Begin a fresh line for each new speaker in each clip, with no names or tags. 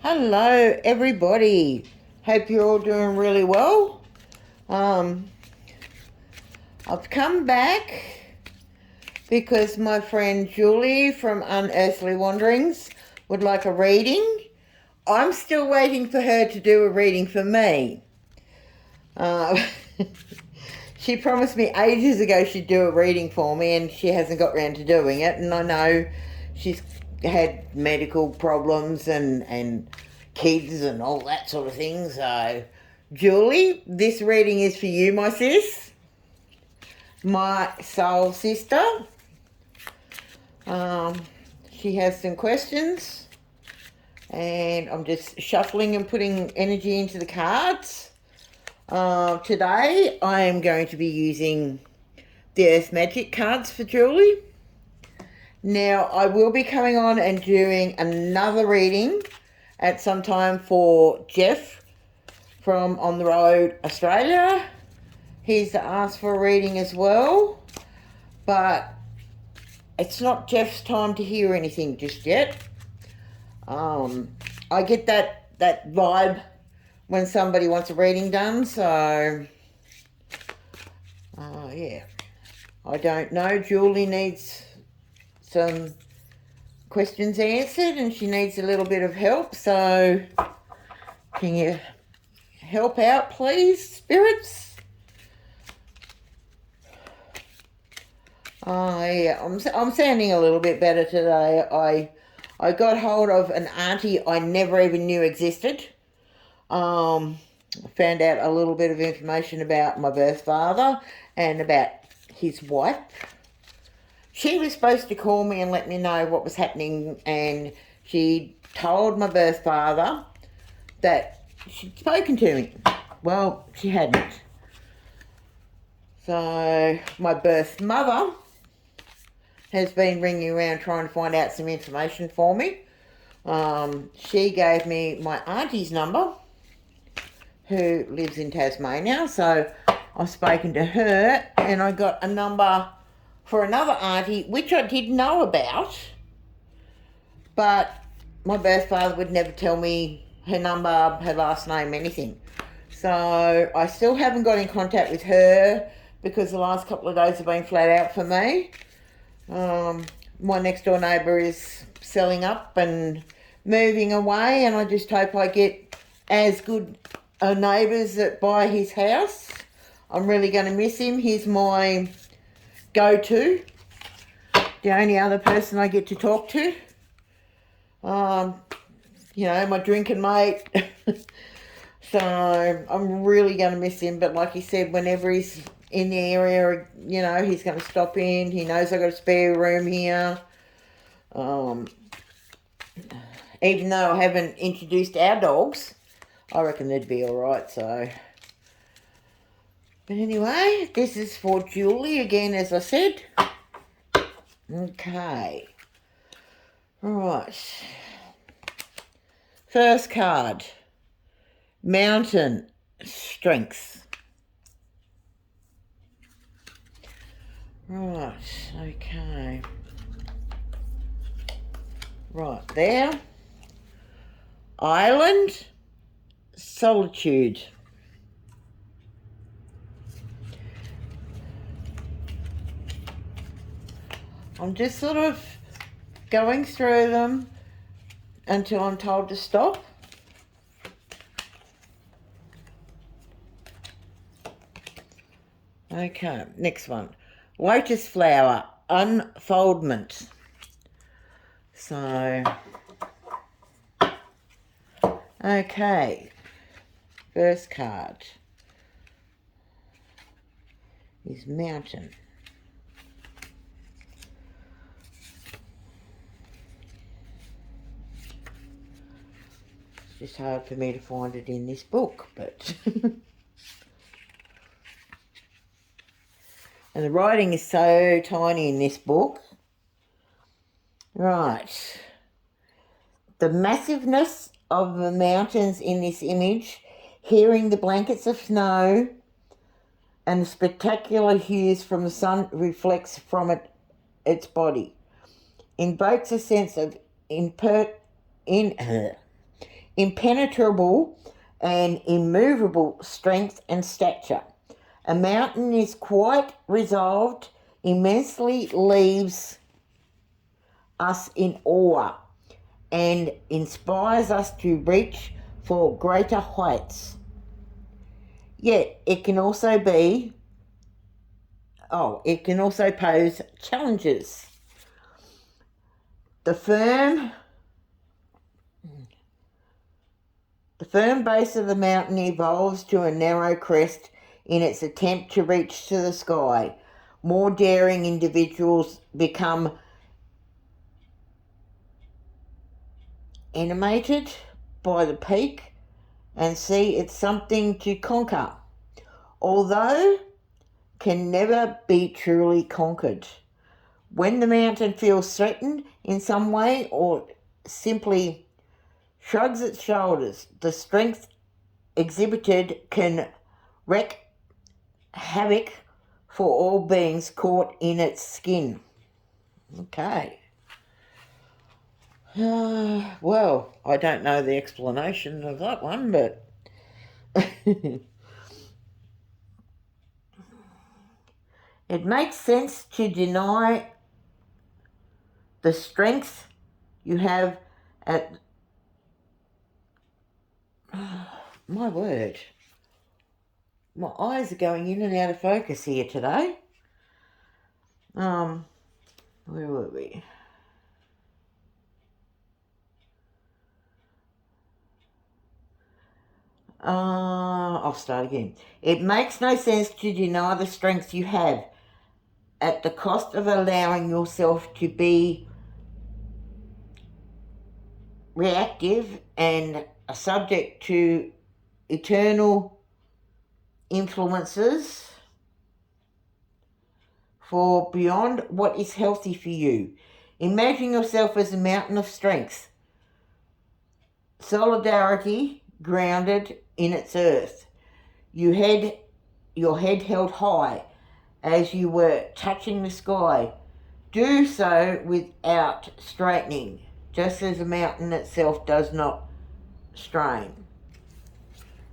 Hello, everybody. Hope you're all doing really well. I've come back because my friend Julie from Unearthly Wanderings would like a reading. I'm still waiting for her to do a reading for me. She promised me ages ago she'd do a reading for me, and she hasn't got round to doing it. And I know she's had medical problems and kids and all that sort of thing. So, Julie, this reading is for you, my sis, my soul sister. She has some questions, and I'm just shuffling and putting energy into the cards. Today I am going to be using the Earth Magic cards for Julie. Now I will be coming on and doing another reading at some time for Jeff from On the Road Australia. He's asked for a reading as well, but it's not Jeff's time to hear anything just yet. I get that vibe when somebody wants a reading done, so yeah, I don't know. Julie needs some questions answered and she needs a little bit of help, so can you help out, please, spirits? Yeah, I'm sounding a little bit better today. I got hold of an auntie I never even knew existed. Found out a little bit of information about my birth father and about his wife. She was supposed to call me and let me know what was happening, and she told my birth father that she'd spoken to me. Well, she hadn't. So my birth mother has been ringing around trying to find out some information for me. She gave me my auntie's number, who lives in Tasmania, so I've spoken to her, and I got a number for another auntie, which I did know about, but my birth father would never tell me her number, her last name, anything. So I still haven't got in contact with her because the last couple of days have been flat out for me. My next door neighbour is selling up and moving away, and I just hope I get as good neighbours that buy his house. I'm really going to miss him. He's my go-to, the only other person I get to talk to. My drinking mate. So I'm really going to miss him. But like he said, whenever he's in the area, he's going to stop in. He knows I've got a spare room here. Even though I haven't introduced our dogs, I reckon they'd be all right. So, but anyway, this is for Julie again, as I said. Okay. Right. First card. Mountain Strength. Right. Okay. Right there. Island Solitude. I'm just sort of going through them until I'm told to stop. Okay, next one. Lotus Flower Unfoldment. So, okay, first card is Mountain. It's just hard for me to find it in this book, but and the writing is so tiny in this book. Right. The massiveness of the mountains in this image, hearing the blankets of snow and the spectacular hues from the sun reflects from its body, invokes a sense of impenetrable and immovable strength and stature. A mountain is quite resolved, immensely leaves us in awe and inspires us to reach for greater heights. Yet it can also pose challenges. The firm base of the mountain evolves to a narrow crest in its attempt to reach to the sky. More daring individuals become animated by the peak and see it's something to conquer, although can never be truly conquered. When the mountain feels threatened in some way or simply shrugs its shoulders, the strength exhibited can wreak havoc for all beings caught in its skin. Okay. Well, I don't know the explanation of that one, but it makes sense to deny the strength you have at... my word. My eyes are going in and out of focus here today. Where were we? I'll start again. It makes no sense to deny the strength you have at the cost of allowing yourself to be reactive and subject to eternal influences for beyond what is healthy for you. Imagine yourself as a mountain of strength, solidarity grounded in its earth. Your head held high as you were touching the sky. Do so without straightening, just as the mountain itself does not strain.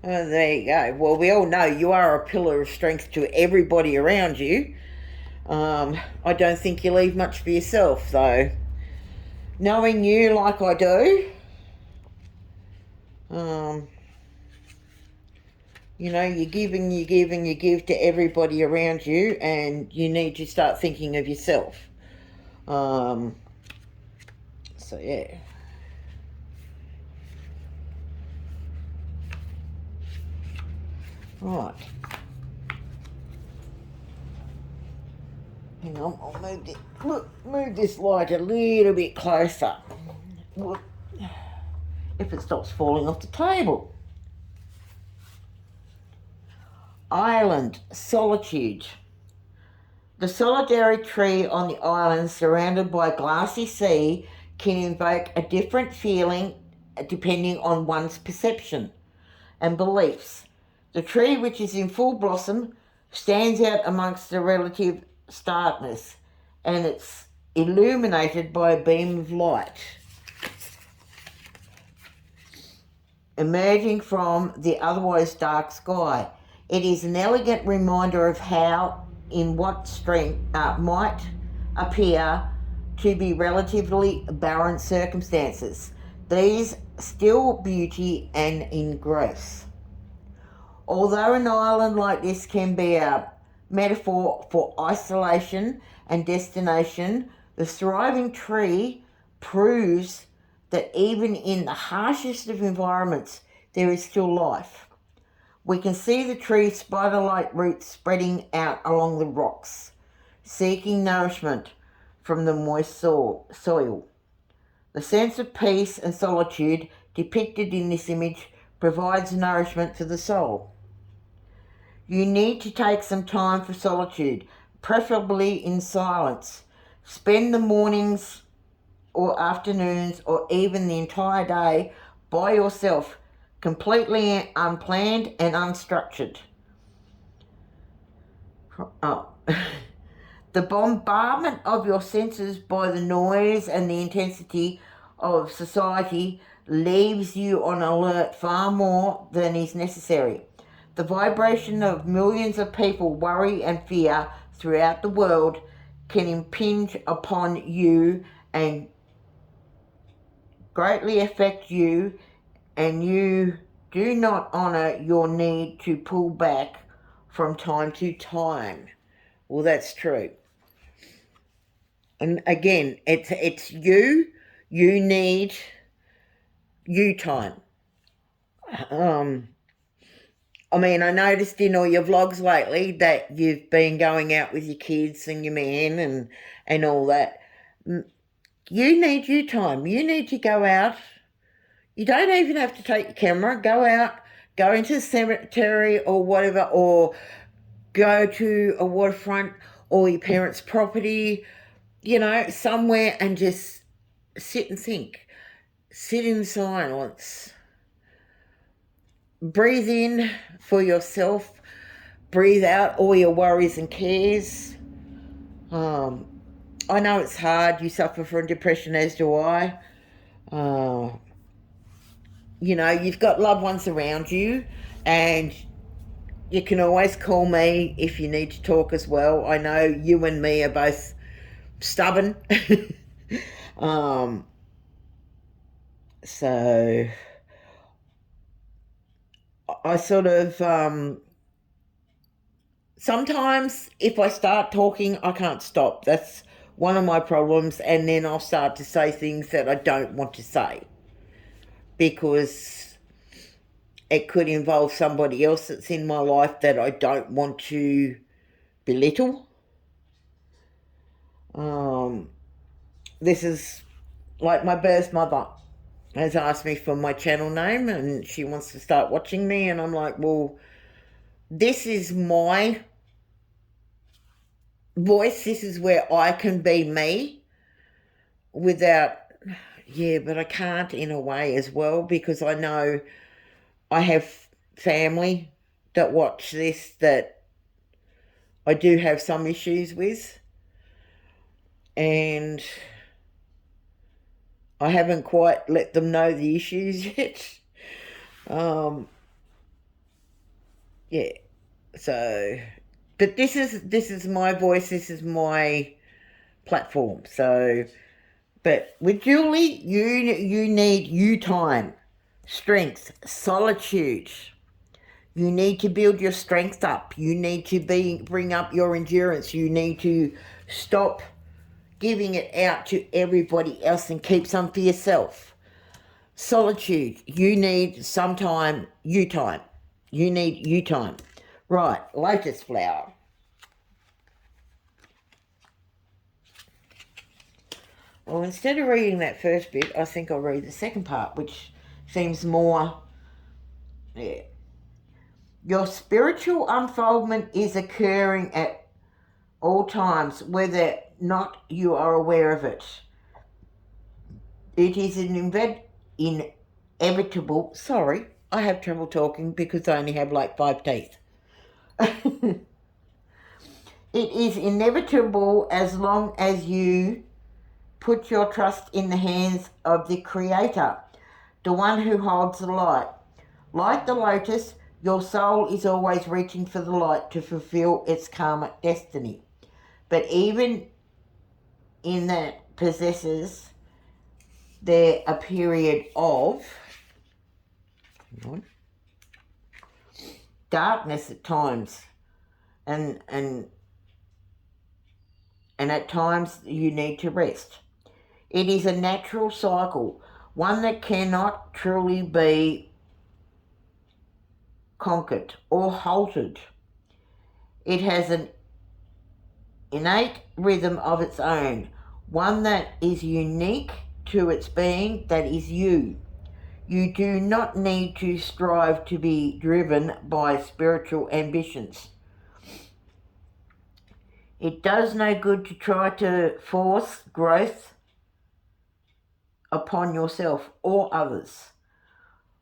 There you go. Well, we all know you are a pillar of strength to everybody around you. I don't think you leave much for yourself, though. Knowing you like I do, you know, you give and you give and you give to everybody around you, and you need to start thinking of yourself. So, yeah. Right. Hang on, I'll move this light a little bit closer. If it stops falling off the table. Island, solitude. The solitary tree on the island surrounded by a glassy sea can invoke a different feeling depending on one's perception and beliefs. The tree, which is in full blossom, stands out amongst the relative starkness, and it's illuminated by a beam of light emerging from the otherwise dark sky. It is an elegant reminder of how, in what strength might appear to be relatively barren circumstances, these still beauty and in grace. Although an island like this can be a metaphor for isolation and destination, the thriving tree proves that even in the harshest of environments, there is still life. We can see the tree's spider-like roots spreading out along the rocks, seeking nourishment from the moist soil. The sense of peace and solitude depicted in this image provides nourishment for the soul. You need to take some time for solitude, preferably in silence. Spend the mornings or afternoons or even the entire day by yourself, completely unplanned and unstructured. The bombardment of your senses by the noise and the intensity of society leaves you on alert far more than is necessary. The vibration of millions of people worry and fear throughout the world can impinge upon you and greatly affect you, and you do not honour your need to pull back from time to time. Well, that's true. And again, it's you need you time. I mean, I noticed in all your vlogs lately that you've been going out with your kids and your man and all that. You need you time. You need to go out. You don't even have to take your camera. Go out, go into the cemetery or whatever, or go to a waterfront or your parents' property, you know, somewhere, and just sit and think. Sit in silence. Breathe in for yourself. Breathe out all your worries and cares. I know it's hard. You suffer from depression, as do I. You know, you've got loved ones around you, and you can always call me if you need to talk as well. I know you and me are both stubborn. So I sort of, sometimes if I start talking, I can't stop. That's one of my problems. And then I'll start to say things that I don't want to say, because it could involve somebody else that's in my life that I don't want to belittle. This is like my birth mother has asked me for my channel name, and she wants to start watching me, and I'm like, well, this is my voice. This is where I can be me without, yeah, but I can't in a way as well, because I know I have family that watch this that I do have some issues with, and I haven't quite let them know the issues yet. Yeah, so, but this is my voice, this is my platform. So, but with Julie, you need you time, strength, solitude. You need to build your strength up. You need to bring up your endurance. You need to stop giving it out to everybody else and keep some for yourself. Solitude. You need some time, you time. You need you time. Right, lotus flower. Well, instead of reading that first bit, I think I'll read the second part, which seems more, yeah. Your spiritual unfoldment is occurring at all times, whether not you are aware of it. It is an inevitable, sorry, I have trouble talking because I only have like 5 teeth. It is inevitable as long as you put your trust in the hands of the Creator, the one who holds the light. Like the lotus, your soul is always reaching for the light to fulfill its karmic destiny. But even in that possesses there a period of darkness at times, and at times you need to rest. It is a natural cycle, one that cannot truly be conquered or halted. It has an innate rhythm of its own, one that is unique to its being, that is you. You do not need to strive to be driven by spiritual ambitions. It does no good to try to force growth upon yourself or others.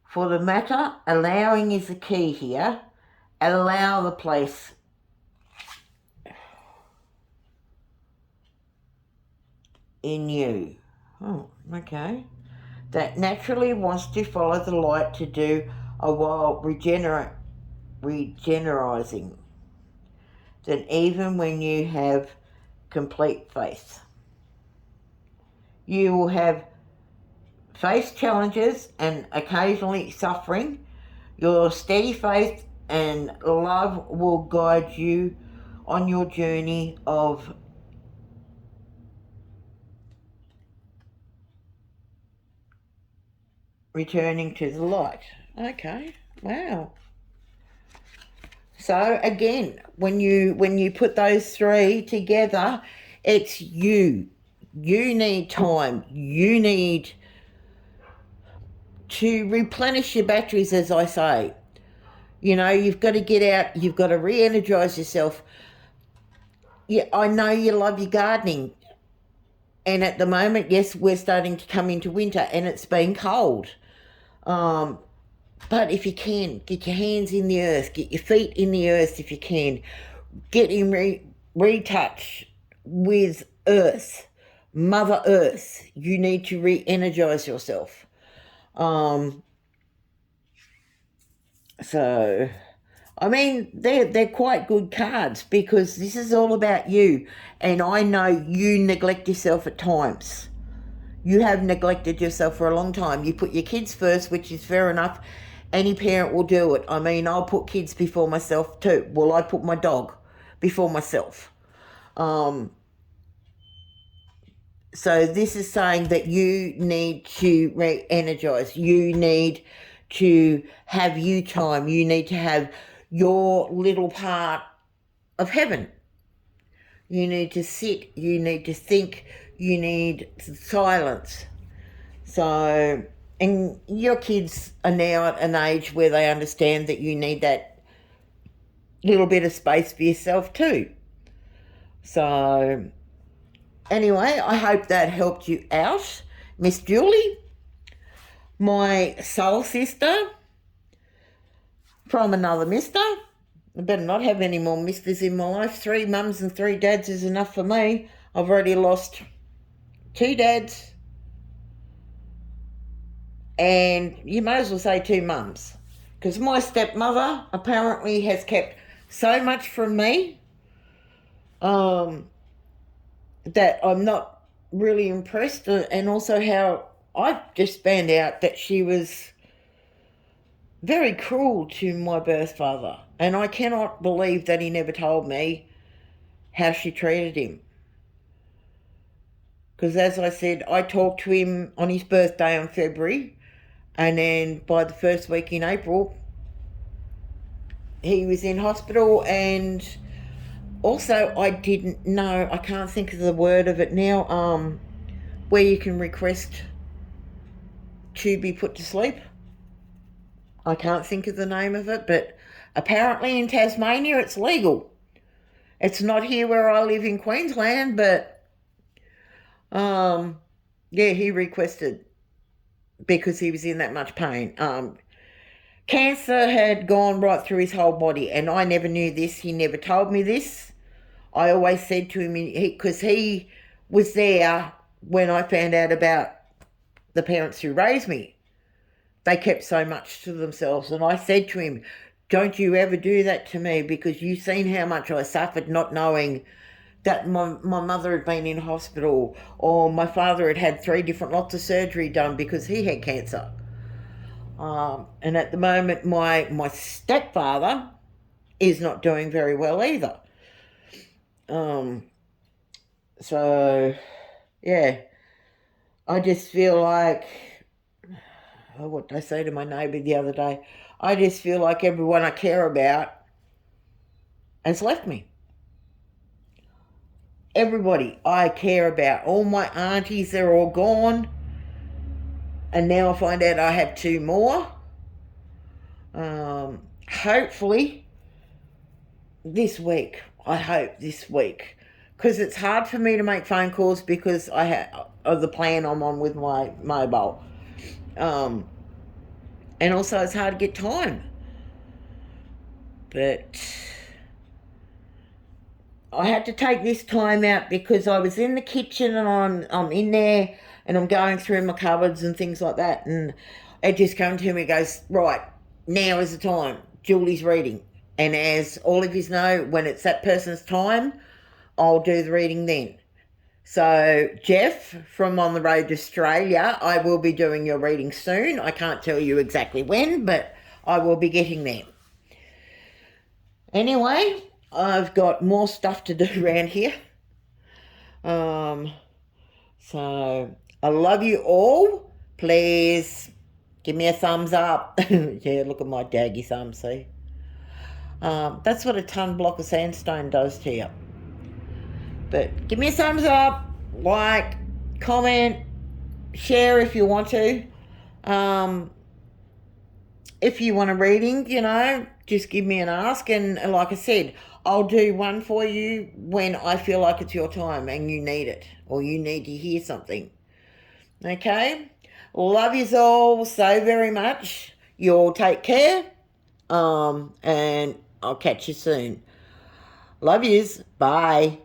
For the matter, allowing is the key here. Allow the place in you. Oh, okay. that naturally wants to follow the light to do a while regenerizing, that even when you have complete faith, you will have face challenges and occasionally suffering. Your steady faith and love will guide you on your journey of returning to the light. Okay, wow. So again, when you put those three together, it's you. You need time. You need to replenish your batteries, as I say. You know, you've got to get out, you've got to re-energize yourself. Yeah, I know you love your gardening. And at the moment, yes, we're starting to come into winter and it's been cold. But if you can, get your hands in the earth, get your feet in the earth if you can. Get in retouch with earth, Mother Earth. You need to re-energize yourself. So, I mean, they're quite good cards because this is all about you. And I know you neglect yourself at times. You have neglected yourself for a long time. You put your kids first, which is fair enough. Any parent will do it. I mean, I'll put kids before myself too. Well, I put my dog before myself. So this is saying that you need to re-energize. You need to have you time. You need to have your little part of heaven. You need to sit. You need to think. You need silence. So, and your kids are now at an age where they understand that you need that little bit of space for yourself too. So, anyway, I hope that helped you out, Miss Julie, my soul sister from another mister. I better not have any more misters in my life. 3 mums and 3 dads is enough for me. I've already lost 2 dads. And you may as well say 2 mums. Because my stepmother apparently has kept so much from me that I'm not really impressed. And also how I just found out that she was very cruel to my birth father. And I cannot believe that he never told me how she treated him. Because as I said, I talked to him on his birthday on February. And then by the first week in April, he was in hospital. And also I didn't know, I can't think of the word of it now, where you can request to be put to sleep. I can't think of the name of it, but apparently in Tasmania it's legal. It's not here where I live in Queensland, but yeah, he requested because he was in that much pain. Cancer had gone right through his whole body, and I never knew this. He never told me this. I always said to him, because he was there when I found out about the parents who raised me. They kept so much to themselves, and I said to him, don't you ever do that to me, because you've seen how much I suffered not knowing that my mother had been in hospital, or my father had had 3 different lots of surgery done because he had cancer. And at the moment, my stepfather is not doing very well either. So, yeah, I just feel like, what did I say to my neighbour the other day? I just feel like everyone I care about has left me. Everybody I care about, all my aunties, they're all gone. And now I find out I have 2 more. Hopefully this week. I hope this week. Because it's hard for me to make phone calls because I have of the plan I'm on with my mobile. And also it's hard to get time. But I had to take this time out because I was in the kitchen and I'm in there and I'm going through my cupboards and things like that, and it just came to me, goes, right, now is the time. Julie's reading. And as all of you know, when it's that person's time, I'll do the reading then. So, Jeff from On the Road to Australia, I will be doing your reading soon. I can't tell you exactly when, but I will be getting there. Anyway, I've got more stuff to do around here. So, I love you all. Please give me a thumbs up. Yeah, look at my daggy thumb, see? That's what a ton block of sandstone does to you. But give me a thumbs up, like, comment, share if you want to. If you want a reading, just give me an ask. And like I said, I'll do one for you when I feel like it's your time and you need it, or you need to hear something. Okay? Love yous all so very much. You all take care. And I'll catch you soon. Love yous. Bye.